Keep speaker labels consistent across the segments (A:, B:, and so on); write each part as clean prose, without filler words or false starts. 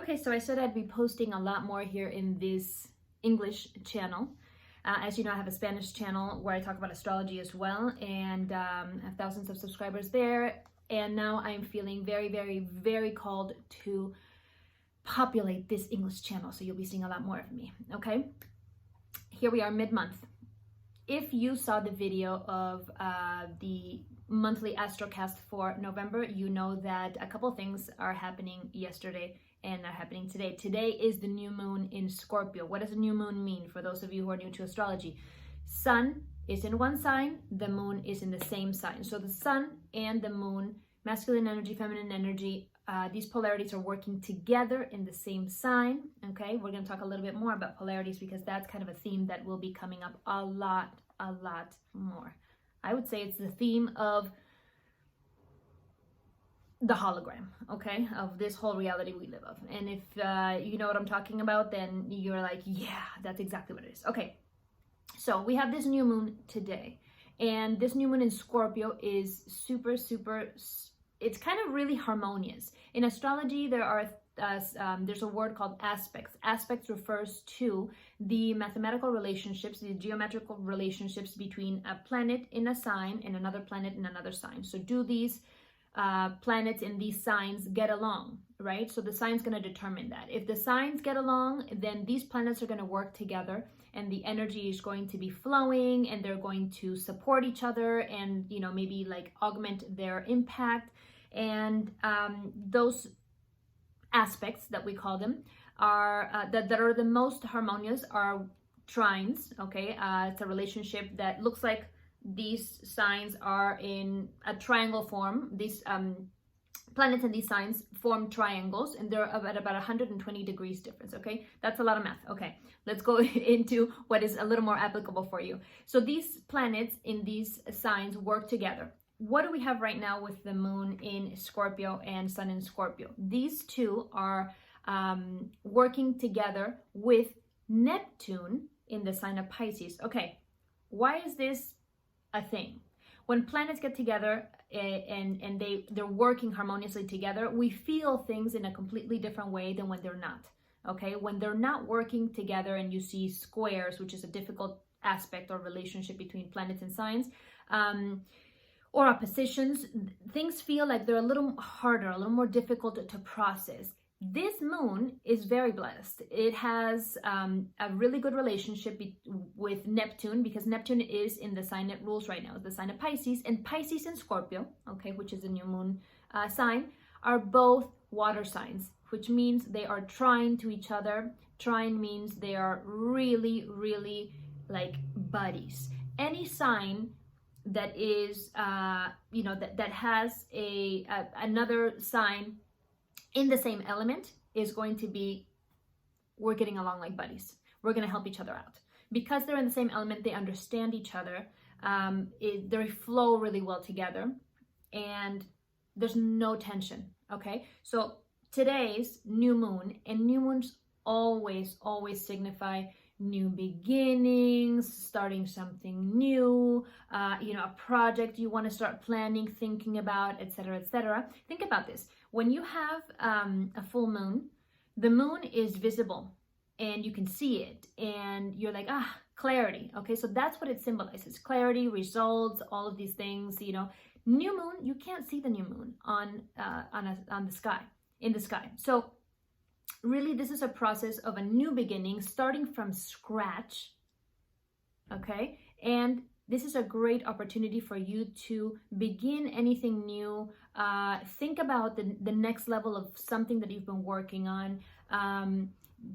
A: Okay, so I said I'd be posting a lot more here in this English channel. As you know, I have a Spanish channel where I talk about astrology as well, and I have thousands of subscribers there. And now I'm feeling very, very, very called to populate this English channel. So you'll be seeing a lot more of me, okay? Here we are mid-month. If you saw the video of the monthly astrocast for November, you know that a couple things are happening yesterday and are happening today. Today is the new moon in Scorpio. What does a new moon mean for those of you who are new to astrology? Sun is in one sign, the moon is in the same sign. So the sun and the moon, masculine energy, feminine energy, these polarities are working together in the same sign, okay? We're gonna talk a little bit more about polarities because that's kind of a theme that will be coming up a lot more. I would say it's the theme of the hologram, okay, of this whole reality we live of. And if you know what I'm talking about, then you're like, yeah, that's exactly what it is. Okay, so we have this new moon today, and this new moon in Scorpio is super, it's kind of really harmonious. In astrology, there are there's a word called aspects. Aspects refers to the mathematical relationships, the geometrical relationships between a planet in a sign and another planet in another sign. So do these planets in these signs get along, right? So the sign's going to determine that. If the signs get along, then these planets are going to work together and the energy is going to be flowing and they're going to support each other and, you know, maybe like augment their impact. And those aspects that we call them are that are the most harmonious are trines, okay? It's a relationship that looks like these signs are in a triangle form. These planets and these signs form triangles and they're at about 120 degrees difference, okay? That's a lot of math. Okay, let's go into what is a little more applicable for you. So these planets in these signs work together. What do we have right now with the moon in Scorpio and sun in Scorpio? These two are working together with Neptune in the sign of Pisces. Okay, why is this a thing? When planets get together and they're working harmoniously together, we feel things in a completely different way than when they're not. Okay, when they're not working together and you see squares, which is a difficult aspect or relationship between planets and signs, or oppositions, things feel like they're a little harder, a little more difficult to process. This moon is very blessed. It has a really good relationship with Neptune because Neptune is in the sign it rules right now, the sign of Pisces, and Pisces and Scorpio, okay, which is a new moon sign, are both water signs, which means they are trine to each other. Trine means they are really like buddies. Any sign that is, you know, that has another sign in the same element is going to be, we're getting along like buddies. We're going to help each other out. Because they're in the same element, they understand each other. They flow really well together and there's no tension, okay? So today's new moon, and new moons always signify new beginnings, starting something new, you know, a project you want to start planning, thinking about, etc., etc. Think about this. When you have a full moon, the moon is visible and you can see it and you're like, clarity. Okay, so that's what it symbolizes. Clarity, results, all of these things, you know. New moon, you can't see the new moon on the sky, in the sky. So really, this is a process of a new beginning, starting from scratch, okay? And this is a great opportunity for you to begin anything new. Think about the next level of something that you've been working on.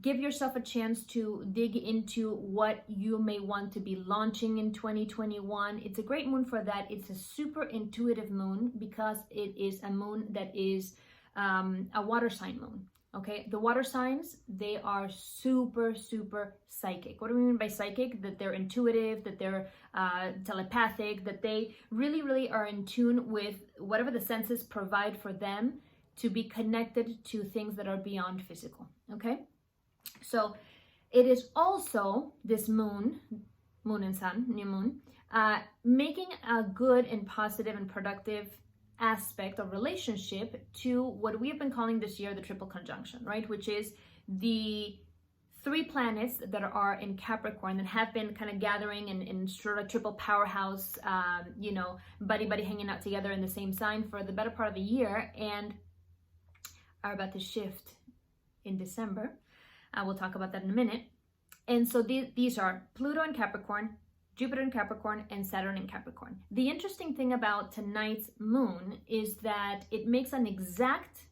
A: Give yourself a chance to dig into what you may want to be launching in 2021. It's a great moon for that. It's a super intuitive moon because it is a moon that is a water sign moon. Okay, the water signs, they are super psychic. What do we mean by psychic? That they're intuitive, that they're telepathic, that they really are in tune with whatever the senses provide for them to be connected to things that are beyond physical, okay? So it is also this moon and sun, new moon, making a good and positive and productive aspect or relationship to what we have been calling this year the triple conjunction, right? Which is the 3 planets that are in Capricorn that have been kind of gathering in sort of triple powerhouse, buddy hanging out together in the same sign for the better part of the year, and are about to shift in December. We'll talk about that in a minute. And so these are Pluto in Capricorn, Jupiter in Capricorn, and Saturn in Capricorn. The interesting thing about tonight's moon is that it makes an exact,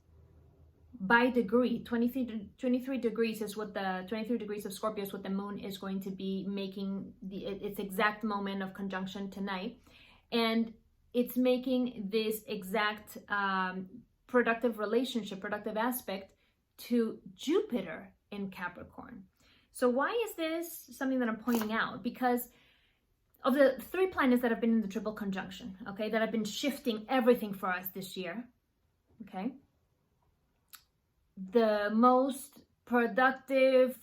A: by degree, 23 degrees is what the 23 degrees of Scorpio is what the moon is going to be making its exact moment of conjunction tonight. And it's making this exact productive relationship, productive aspect to Jupiter in Capricorn. So why is this something that I'm pointing out? Because of the 3 planets that have been in the triple conjunction, okay, that have been shifting everything for us this year, okay, the most productive,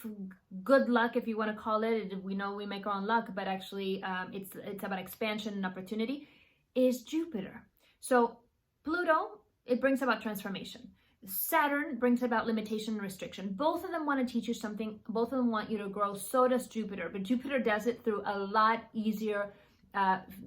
A: good luck, if you want to call it, we know we make our own luck, but actually it's about expansion and opportunity, is Jupiter. So Pluto, it brings about transformation. Saturn brings about limitation and restriction. Both of them want to teach you something. Both of them want you to grow. So does Jupiter. But Jupiter does it through a lot easier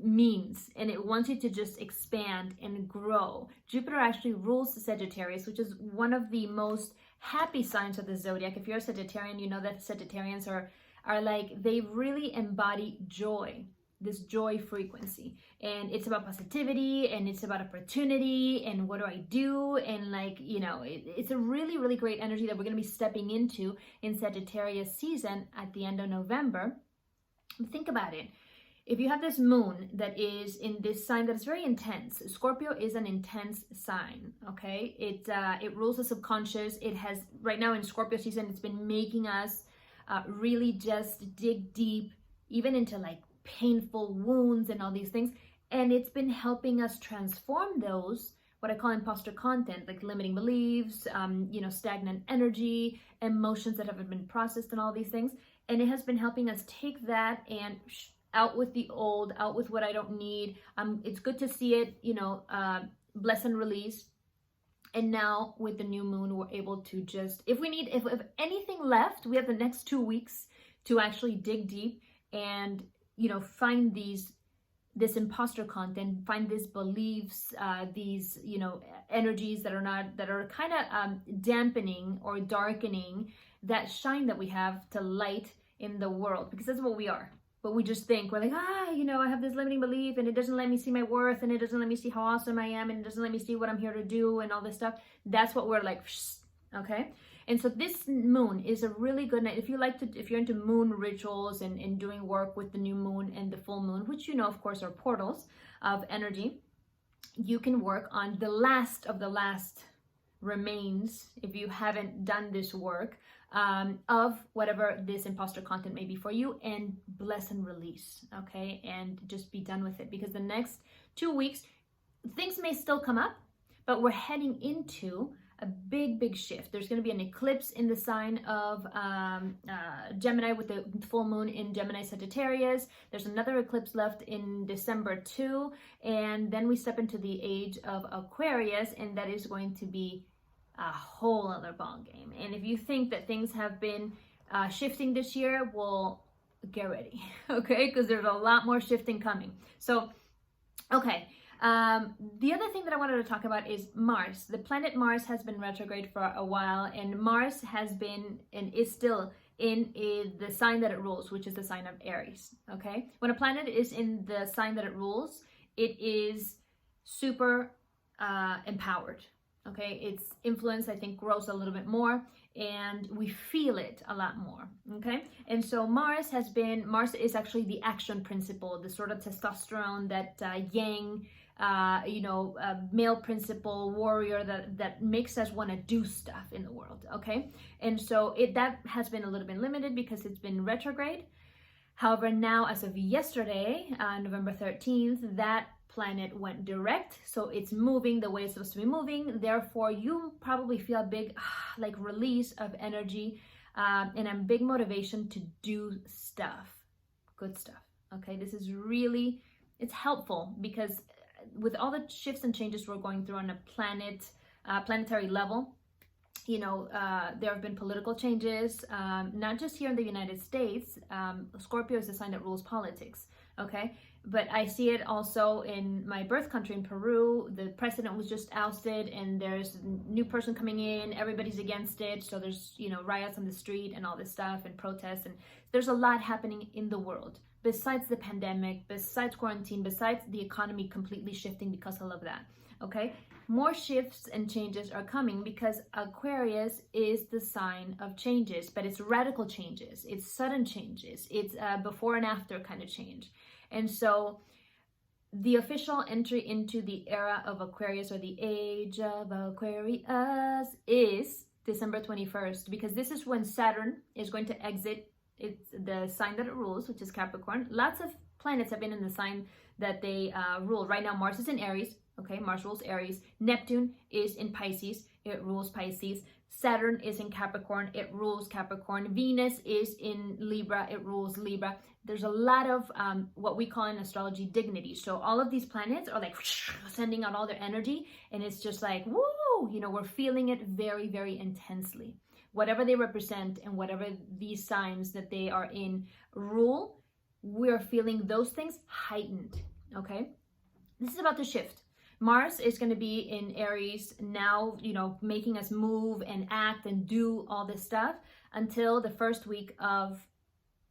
A: means, and it wants you to just expand and grow. Jupiter actually rules the Sagittarius, which is one of the most happy signs of the zodiac. If you're a Sagittarian, you know that Sagittarians are like, they really embody joy, this joy frequency, and it's about positivity, and it's about opportunity, and what do I do, and it's a really, really great energy that we're going to be stepping into in Sagittarius season at the end of November. Think about it. If you have this moon that is in this sign that is very intense, Scorpio is an intense sign, okay? It rules the subconscious. It has, right now in Scorpio season, it's been making us really just dig deep, even into like painful wounds and all these things. And it's been helping us transform those, what I call imposter content, like limiting beliefs, stagnant energy, emotions that haven't been processed, and all these things. And it has been helping us take that and out with the old, out with what I don't need. It's good to see it, bless and release. And now with the new moon, we're able to just, if anything left, we have the next 2 weeks to actually dig deep and, find this imposter content, find these beliefs, these, energies that are kind of dampening or darkening that shine that we have to light in the world, because that's what we are. But we just think, we're like, I have this limiting belief, and it doesn't let me see my worth, and it doesn't let me see how awesome I am, and it doesn't let me see what I'm here to do, and all this stuff. That's what we're like, okay? And so this moon is a really good night. If you're into moon rituals and doing work with the new moon and the full moon, which of course are portals of energy, you can work on the last of the last remains, if you haven't done this work, of whatever this imposter content may be for you, and bless and release, okay? And just be done with it, because the next 2 weeks, things may still come up, but we're heading into a big shift. There's going to be an eclipse in the sign of Gemini with the full moon in Gemini Sagittarius. There's another eclipse left in December too, and then we step into the age of Aquarius, and that is going to be a whole other ball game. And if you think that things have been shifting this year, well, get ready, okay? Because there's a lot more shifting coming. So, okay. The other thing that I wanted to talk about is Mars. The planet Mars has been retrograde for a while, and Mars has been and is still in the sign that it rules, which is the sign of Aries, okay? When a planet is in the sign that it rules, it is super empowered. Okay, its influence, I think, grows a little bit more, and we feel it a lot more. Okay, and so Mars is actually the action principle, the sort of testosterone, that yang, male principle, warrior that makes us want to do stuff in the world. Okay, and so that has been a little bit limited because it's been retrograde. However, now as of yesterday, November 13th, that planet went direct, so it's moving the way it's supposed to be moving. Therefore, you probably feel a big release of energy and a big motivation to do stuff, good stuff. Okay, this is really, it's helpful because with all the shifts and changes we're going through on a planetary level, you know, there have been political changes, not just here in the United States. Scorpio is the sign that rules politics, okay? But I see it also in my birth country in Peru. The president was just ousted and there's a new person coming in. Everybody's against it. So there's, you know, riots on the street and all this stuff and protests. And there's a lot happening in the world besides the pandemic, besides quarantine, besides the economy completely shifting because of all of that, okay? More shifts and changes are coming because Aquarius is the sign of changes, but it's radical changes. It's sudden changes. It's before and after kind of change. And so the official entry into the era of Aquarius, or the Age of Aquarius, is December 21st, because this is when Saturn is going to exit the sign that it rules, which is Capricorn. Lots of planets have been in the sign that they rule. Right now, Mars is in Aries. Okay, Mars rules Aries. Neptune is in Pisces. It rules Pisces. Saturn is in Capricorn. It rules Capricorn. Venus is in Libra. It rules Libra. There's a lot of what we call in astrology dignity. So all of these planets are like sending out all their energy, and it's just like, woo, you know, we're feeling it very, very intensely. Whatever they represent and whatever these signs that they are in rule, we're feeling those things heightened, okay? This is about to shift. Mars is going to be in Aries now, you know, making us move and act and do all this stuff until the first week of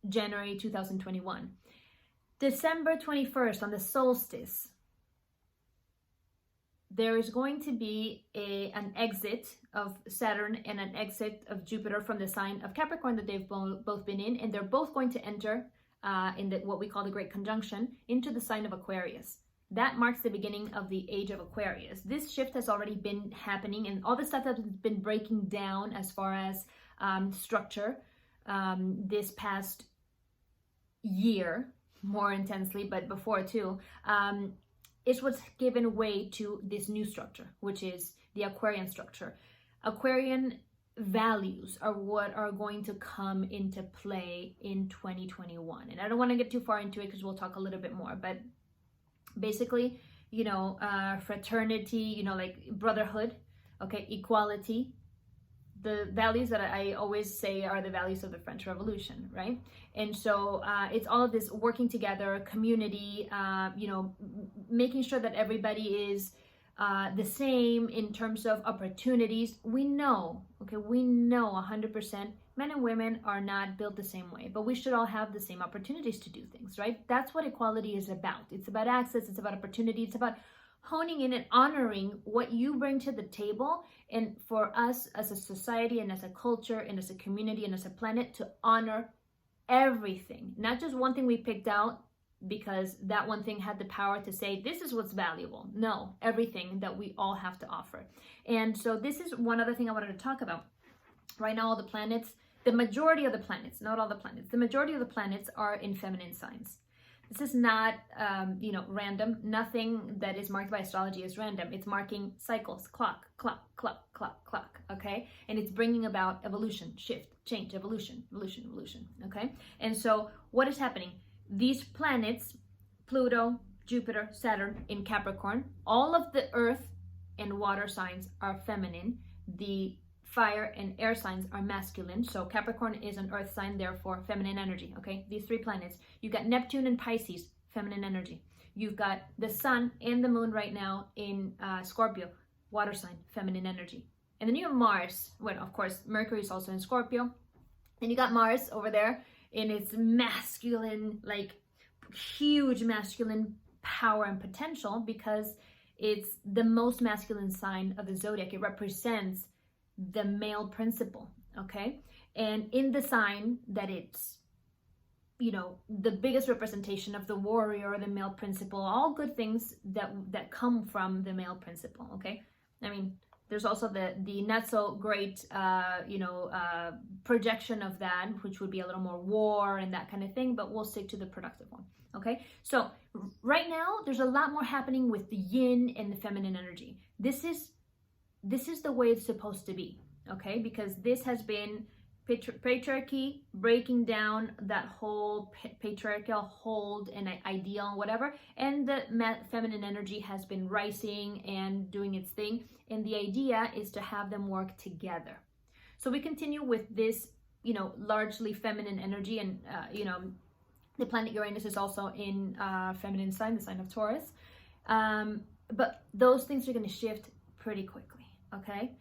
A: January 2021. December 21st, on the solstice, there is going to be an exit of Saturn and an exit of Jupiter from the sign of Capricorn that they've both been in, and they're both going to enter in what we call the Great Conjunction into the sign of Aquarius. That marks the beginning of the Age of Aquarius. This shift has already been happening, and all the stuff that's been breaking down as far as structure this past year, more intensely, but before too, is what's given way to this new structure, which is the Aquarian structure. Aquarian values are what are going to come into play in 2021. And I don't want to get too far into it because we'll talk a little bit more, but basically, you know, fraternity, you know, like brotherhood, okay, equality, the values that I always say are the values of the French Revolution, right? And so it's all of this working together, community, you know, making sure that everybody is the same in terms of opportunities. We know, okay, we know 100% men and women are not built the same way, but we should all have the same opportunities to do things, right? That's what equality is about. It's about access, it's about opportunity, it's about honing in and honoring what you bring to the table, and for us as a society and as a culture and as a community and as a planet to honor everything, not just one thing we picked out because that one thing had the power to say this is what's valuable. No, everything that we all have to offer. And so this is one other thing I wanted to talk about. Right now, all the planets, the majority of the planets, not all the planets, the majority of the planets are in feminine signs. This is not, you know, random. Nothing that is marked by astrology is random. It's marking cycles, clock, okay? And it's bringing about evolution, shift, change, evolution, okay? And so what is happening? These planets, Pluto, Jupiter, Saturn in Capricorn, all of the earth and water signs are feminine. The fire and air signs are masculine. So Capricorn is an earth sign, therefore feminine energy, okay? These three planets. You've got Neptune and Pisces, feminine energy. You've got the sun and the moon right now in Scorpio, water sign, feminine energy. And then you have Mars. Well, of course, Mercury is also in Scorpio. And you got Mars over there in its masculine, like huge masculine power and potential, because it's the most masculine sign of the zodiac. It represents the male principle, okay? And in the sign that it's, you know, the biggest representation of the warrior, the male principle, all good things that come from the male principle, okay? I mean, there's also the not so great, you know, projection of that, which would be a little more war and that kind of thing, but we'll stick to the productive one, okay? So right now, there's a lot more happening with the yin and the feminine energy. This is the way it's supposed to be, okay? Because this has been patriarchy, breaking down that whole patriarchal hold and ideal and whatever, and the feminine energy has been rising and doing its thing, and the idea is to have them work together. So we continue with this, you know, largely feminine energy, and you know, the planet Uranus is also in feminine sign, the sign of Taurus, but those things are going to shift pretty quickly. Okay,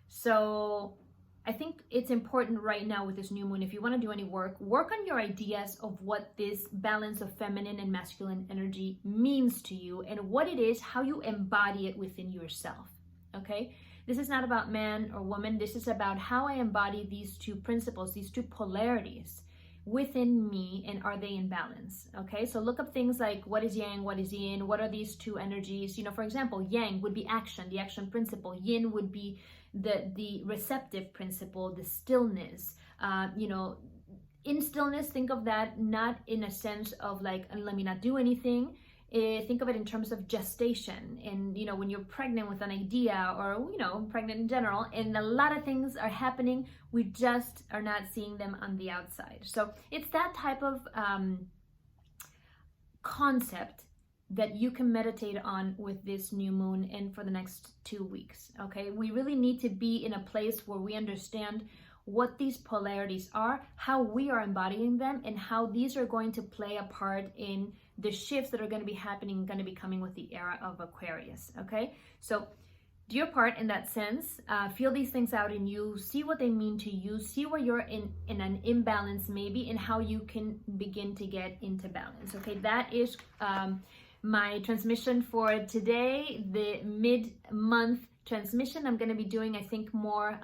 A: so I think it's important right now with this new moon, if you want to do any work on your ideas of what this balance of feminine and masculine energy means to you, and what it is, how you embody it within yourself. Okay, this is not about man or woman. This is about how I embody these two principles, these two polarities within me, and are they in balance? Okay, so look up things like what is yang, what is yin, what are these two energies? You know, for example, yang would be action, the action principle. Yin would be the receptive principle, the stillness. You know, in stillness, think of that not in a sense of like, let me not do anything. Think of it in terms of gestation, and you know, when you're pregnant with an idea, or you know, pregnant in general, and a lot of things are happening, we just are not seeing them on the outside. So it's that type of concept that you can meditate on with this new moon and for the next 2 weeks. Okay, we really need to be in a place where we understand what these polarities are, how we are embodying them, and how these are going to play a part in the shifts that are going to be happening, going to be coming with the era of Aquarius. Okay, so do your part in that sense. Feel these things out in you, see what they mean to you, see where you're in an imbalance maybe, and how you can begin to get into balance. Okay, that is my transmission for today, the mid-month transmission. I'm going to be doing, I think, more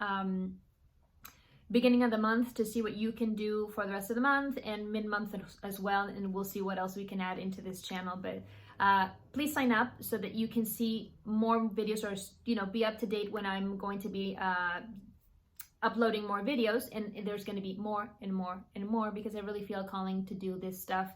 A: beginning of the month to see what you can do for the rest of the month, and mid-month as well, and we'll see what else we can add into this channel. But please sign up so that you can see more videos, or you know, be up to date when I'm going to be uploading more videos, and there's going to be more and more and more, because I really feel calling to do this stuff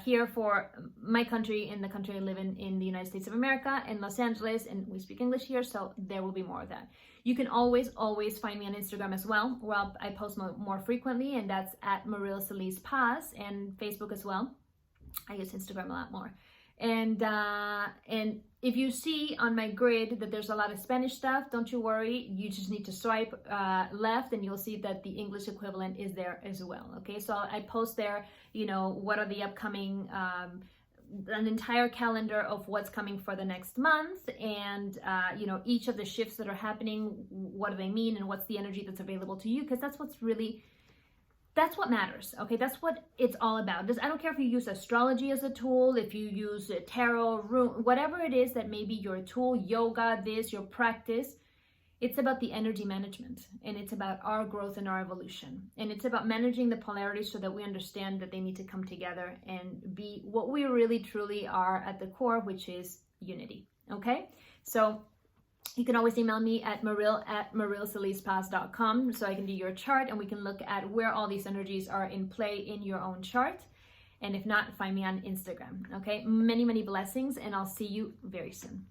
A: here for my country, and the country I live in the United States of America, in Los Angeles, and we speak English here, so there will be more of that. You can always find me on Instagram as well, where I post more frequently, and that's at Maril Solis Paz, and Facebook as well. I use Instagram a lot more. And if you see on my grid that there's a lot of Spanish stuff, don't you worry. You just need to swipe left, and you'll see that the English equivalent is there as well. Okay, so I post there, you know, what are the upcoming, an entire calendar of what's coming for the next month, and you know, each of the shifts that are happening, what do they mean, and what's the energy that's available to you, because that's what matters. Okay, that's what it's all about. I don't care if you use astrology as a tool, if you use tarot, whatever it is that may be your tool, yoga, your practice. It's about the energy management, and it's about our growth and our evolution, and it's about managing the polarities so that we understand that they need to come together and be what we really truly are at the core, which is unity. Okay, so you can always email me at maril@marilsolispaz.com so I can do your chart, and we can look at where all these energies are in play in your own chart. And if not, find me on Instagram. Okay, many blessings, and I'll see you very soon.